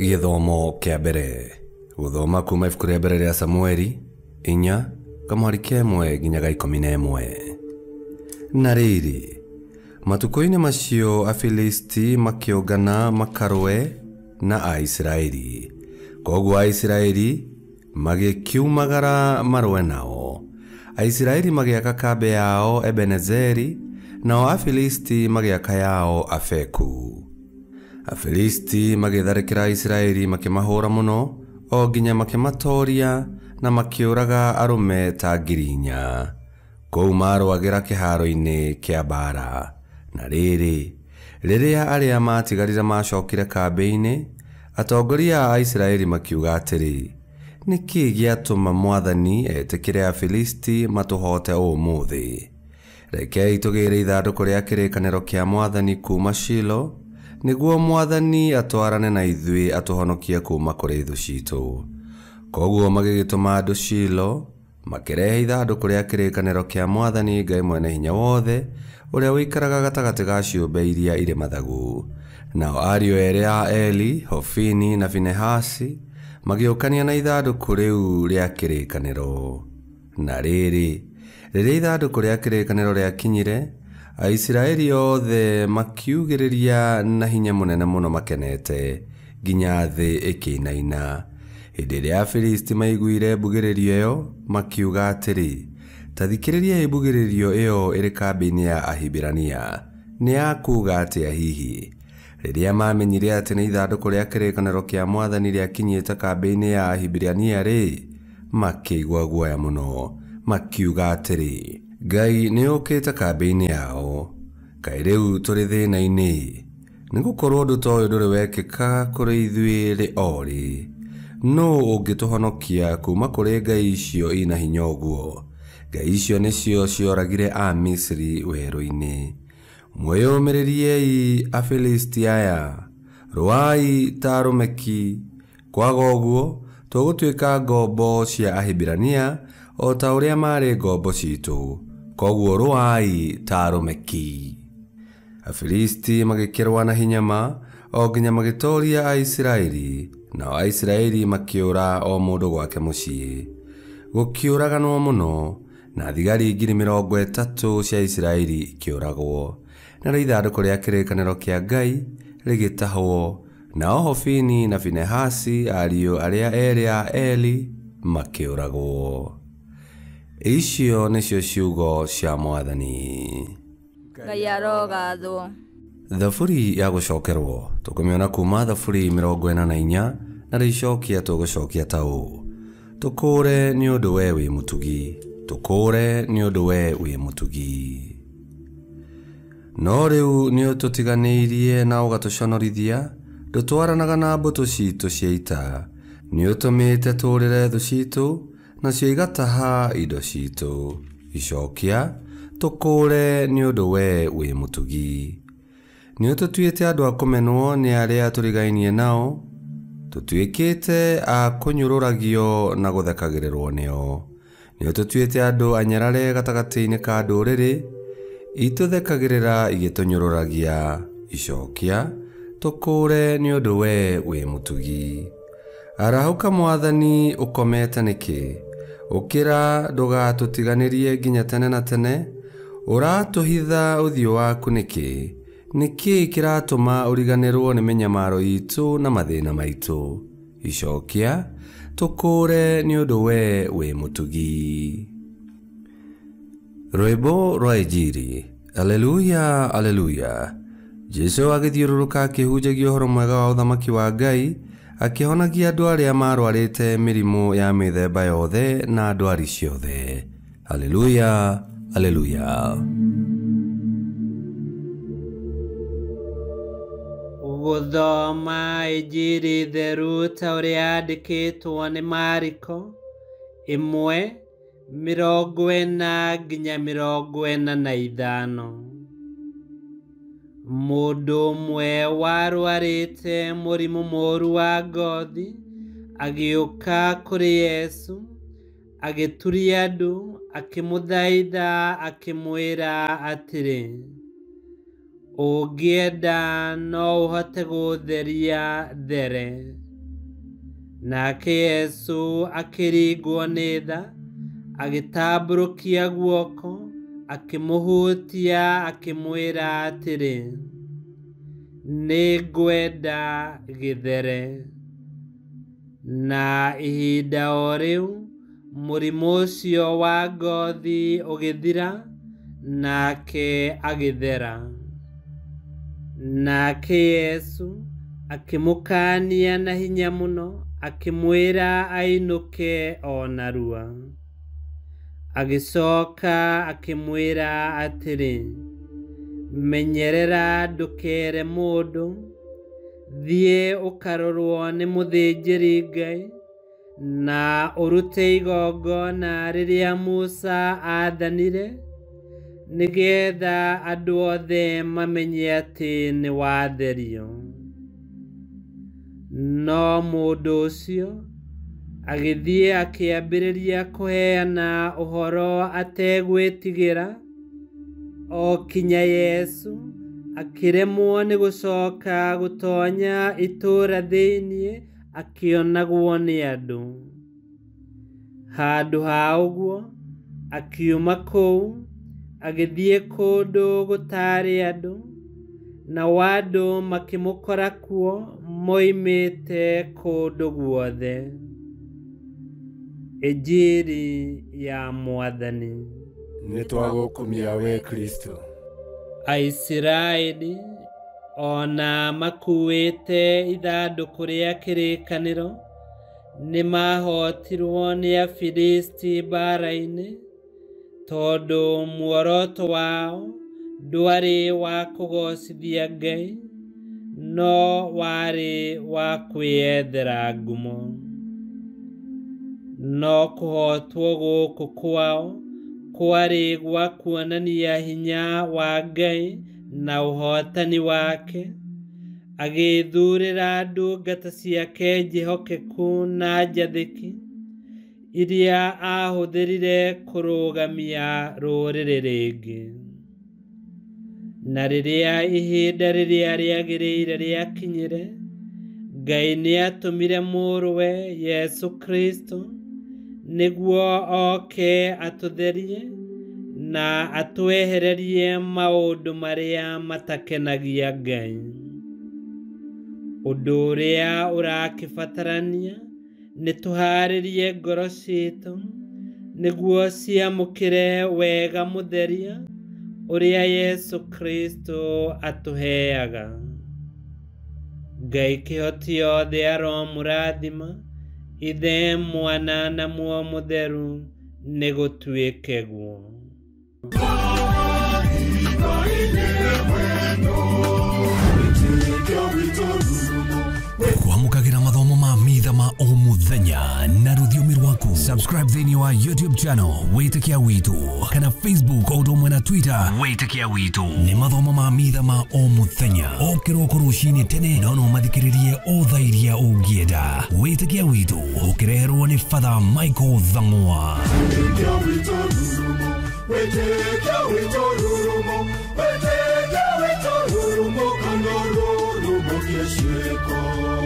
Githomo kia mbere guthoma kuma ibuku ria mbere ria Samueli 4:1 nginyaga 11. Na rĩrĩ, matuko-inĩ macio Afilisti makiũngana makarũe na Aisiraeli. Koguo Aisiraeli magikiumagara marũe nao. Aisiraeli magiaka kambe yao Ebenezeri, nao Afilisti magiaka yao Afeku. Afilisti magitharĩkĩra Aisiraeli makimahũra mũno, o nginya makimatoria na makiũraga arũme ta 4,000. Kũu marũagĩra kĩharo-inĩ kĩa mbara. Na rĩrĩ, rĩrĩa arĩa matigarire macokire kambĩ-inĩ, atongoria a Aisiraeli makiuga atĩrĩ, nĩkĩ gĩatũma Mwathani etĩkĩre Afilisti matũhote ũmũthĩ? Rekei tũgĩre ithandũkũ rĩa kĩrĩkanĩro kĩa Mwathani kuma Shilo, nĩguo Mwathani atwarane na ithuĩ atũhonokie kuma kũrĩ thũ citũ. Koguo magĩgĩtũma andũ Shilo, makĩrehe ithandũkũ rĩa kĩrĩkanĩro kĩa Mwathani Ngai mwene hinya wothe, ũrĩa ũikaraga gatagatĩ ga ciũmbe iria irĩ mathagu. Nao ariũ erĩ a Eli, Hofini na Finehasi, magĩũkania na ithandũkũ rĩu rĩa kĩrĩkanĩro. Na rĩrĩ, rĩrĩa ithandũkũ rĩa kĩrĩkanĩro rĩakinyire, Aisiraeli othe makiugĩrĩria na hinya mũnene mũno makenete, nginya thĩ ĩkĩinaina. Hĩndĩ ĩrĩa Afilisti maiguire mbugĩrĩrio ĩyo, makiuga atĩrĩ, ta thikĩrĩriai mbugĩrĩrio ĩyo ĩrĩ kambĩ-inĩ ya Ahibirania. Nĩ yakuuga atĩa hihi? Rĩrĩa mamenyire atĩ nĩ ithandũkũ rĩa kĩrĩkanĩro kĩa Mwathani rĩakinyĩte kambĩ-inĩ ya Ahibirania rĩ, makĩigua guoya mũno, makiuga atĩrĩ, Ngai nĩ ũkĩte kambĩ-inĩ yao. Kaĩ rĩu tũrĩ thĩna-inĩ? Nĩgũkorwo ũndũ ta ũyũ ndũrĩ wekĩka kũrĩ ithuĩ rĩ o rĩ. No ũngĩtũhonokia kuma kũrĩ ngai icio ina hinya ũguo? Ngai icio nĩcio cioragire a Misiri werũ-inĩ. Mwĩyũmĩrĩriei Afilisti aya, rũai ta arũmeki. Kwaga ũguo, tũgũtuĩka ngombo cia Ahibirania, o ta ũrĩa marĩ ngombo citũ. Koguo rũai ta arũmeki. Afilisti magĩkĩrũa na hinya ma, o nginya magĩtoria Aisiraeli, nao Aisiraeli makĩũra o mũndũ gwake mũciĩ. Gũkĩũraganwo mũno, na thigari 30,000 cia Isiraeli ikĩũragwo. Na ithandũkũ rĩa kĩrĩkanĩro kĩa Ngai rĩgĩtahwo, nao Hofini na Finehasi ariũ arĩa erĩ a Eli makĩũragwo. Icio nĩcio ciugo cia Mwathani. Ngai arogathwo. Thaburi ya gũcokerwo tũkũmĩona kuma Thaburi 44, na rĩcokia tũgũcokia ta ũũ: tũkũũre nĩ ũndũ we wĩ mũtugi, tũkũũre nĩ ũndũ we wĩ mũtugi. No rĩu nĩ ũtũtiganĩirie na ũgatũconorithia, ndũtwaranaga na mbũtũ citũ cia ita. Nĩ ũtũmĩte tũũrĩre thũ citũ, nacio igataha indo citũ. Icokia, tũkũũre nĩ ũndũ we wĩ mũtugi. Nĩ ũtũtuĩte andũ a kũmenwo nĩ arĩa tũrigainie nao, tũtuĩkĩte a kũnyũrũragio na gũthekagĩrĩrwo nĩo. Nĩ ũtũtuĩte andũ anyarare gatagatĩ-inĩ ka ndũrĩrĩ, itũthekagĩrĩra igĩtũnyũrũragia. Icokia, tũkũũre nĩ ũndũ we wĩ mũtugi. Arahũka Mwathani, ũkomete nĩkĩ? Ũkĩra ndũgatũtiganĩrie nginya tene na tene. Ũratũhitha ũthiũ waku nĩkĩ? Nĩkĩ kĩratũma ũriganĩrwo nĩ mĩnyamaro itũ na mathĩna maitũ? Icokia, tũkũũre nĩ ũndũ we wĩ mũtugi. Rwĩmbo rwa Injili. Aleluya, aleluya. Jesũ agĩthiũrũrũka akĩhunjagia ũhoro mwega wa ũthamaki wa Ngai, akĩhonagia andũ arĩa marwarĩte mĩrimũ ya mĩthemba yothe na ndwari ciothe. Aleluya, aleluya. Gũthoma Injili theru ta ũrĩa yandĩkĩtwo nĩ Mariko 1:40 nginya 45. Mũndũ ũmwe warwarĩte mũrimũ mũũru wa ngothi agĩũka kũrĩ Yesu, agĩturia andũ, akĩmũthaitha, akĩmwĩra atĩrĩ, ũngĩenda no ũhote gũtheria there. Nake Yesu akĩringwo nĩ tha, agĩtambũrũkia guoko, akĩmũhutia, akĩmwĩra atĩrĩ, nĩ ngwenda gĩthere. Na ihinda o rĩu mũrimũ ũcio wa ngothi ũgĩthira, nake agĩthera. Nake Yesu akĩmũkaania na hinya mũno, akĩmwĩra ainũke o narua. Agĩcoka akĩmwĩra atĩrĩ, menyerera ndũkere mũndũ, thiĩ ũkarorwo nĩ mũthĩnjĩri-Ngai, na ũrute igongona rĩrĩa Musa athanire, nĩgetha andũ othe mamenye atĩ nĩ watherio. No mũndũ ũcio agĩthiĩ akĩambĩrĩria kũheana ũhoro ategwĩtigĩra, o kinya Yesu akĩremwo nĩ gũcoka gũtonya itũũra thĩinĩ, akĩonagwo nĩ andũ. Handũ ha ũguo akiuma kũu, agĩthiĩ kũndũ gũtarĩ andũ, nao andũ makĩmũkora kuo moimĩte kũndũ guothe. Injili ya Mwathani. Nĩtwagũkumia we Kristo. Aisiraeli ona makuĩte ithandũkũ rĩa kĩrĩkanĩro nĩmahotirwo nĩ Afilisti mbara-inĩ, tondũ muoroto wao ndwarĩ wa kũgocithia Ngai, no warĩ wa kwĩyethera ngumo. No kũhotwo gũkũ kwao kwarĩ gwa kuonania hinya wa Ngai na ũhotani wake, agĩthurĩra ndungata ciake njĩhokeku na njathĩki, iria ahũthĩrire kũrũgamia rũrĩrĩ rĩngĩ. Na rĩrĩa ihinda rĩrĩa rĩagĩrĩire rĩakinyire, Ngai nĩatũmire mũrũwe Yesu Kristo, nĩguo oke atũtherie na atwehererie maũndũ marĩa matakenagia Ngai. Ũndũ ũrĩa ũrakĩbatarania nĩ tũharĩrie ngoro citũ, nĩguo ciamũkĩre wega mũtheria ũrĩa Yesu Kristo atũheaga. Ngai kĩhoti yothe aromũrathima, Ithe, Mwana na Muoyo Mũtheru, nĩ gũtuĩke guo. Kwamũkagĩra mathomo ma mitha ma o mũthenya na rũthiomi rwaku. Subscribe thĩinĩ wa YouTube channel Wĩtĩkia Witũ, kana Facebook o ũndũ ũmwe na Twitter Wĩtĩkia Witũ. Nĩ mathomo ma mitha ma o mũthenya, o kĩroko rũcinĩ tene, na no mathikĩrĩrie o thaa iria ũngĩenda. Wĩtĩkia Witũ ũkĩreherwo nĩ Father Michael Thang'wa. Wĩtĩkia Witũ rurumo, Wĩtĩkia Witũ rurumo, Wĩtĩkia Witũ rurumo, kana rurumo kĩciĩko.